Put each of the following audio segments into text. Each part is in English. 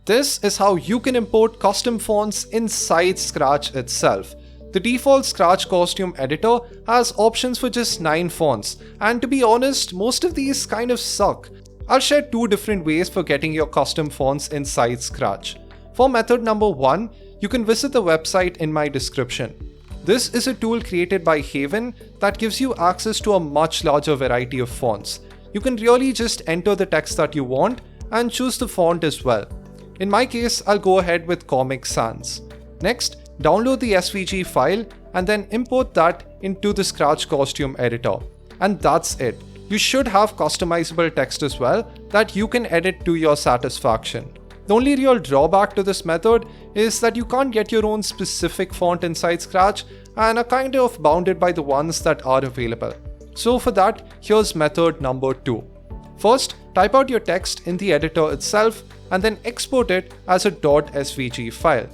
This is how you can import custom fonts inside Scratch itself. The default Scratch costume editor has options for just 9 fonts, and to be honest, most of these kind of suck. I'll share 2 different ways for getting your custom fonts inside Scratch. For method number 1, you can visit the website in my description. This is a tool created by Haven that gives you access to a much larger variety of fonts. You can really just enter the text that you want and choose the font as well. In my case, I'll go ahead with Comic Sans. Next, download the SVG file and then import that into the Scratch costume editor. And that's it. You should have customizable text as well that you can edit to your satisfaction. The only real drawback to this method is that you can't get your own specific font inside Scratch and are kind of bounded by the ones that are available. So for that, here's method number 2. First, type out your text in the editor itself and then export it as a .svg file.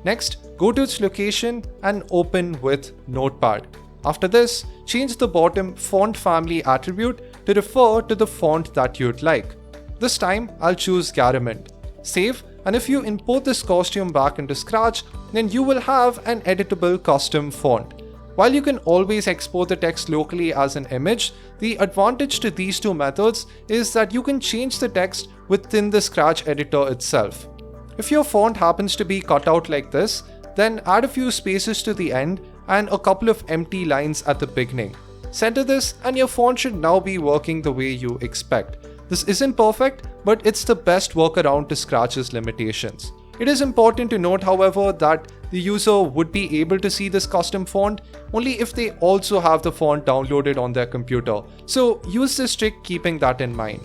Next, go to its location and open with Notepad. After this, change the bottom font family attribute to refer to the font that you'd like. This time, I'll choose Garamond. Save, and if you import this costume back into Scratch, then you will have an editable custom font. While you can always export the text locally as an image, the advantage to these 2 methods is that you can change the text within the Scratch editor itself. If your font happens to be cut out like this, then add a few spaces to the end and a couple of empty lines at the beginning. Center this and your font should now be working the way you expect. This isn't perfect, but it's the best workaround to Scratch's limitations. It is important to note, however, that the user would be able to see this custom font only if they also have the font downloaded on their computer. So use this trick keeping that in mind.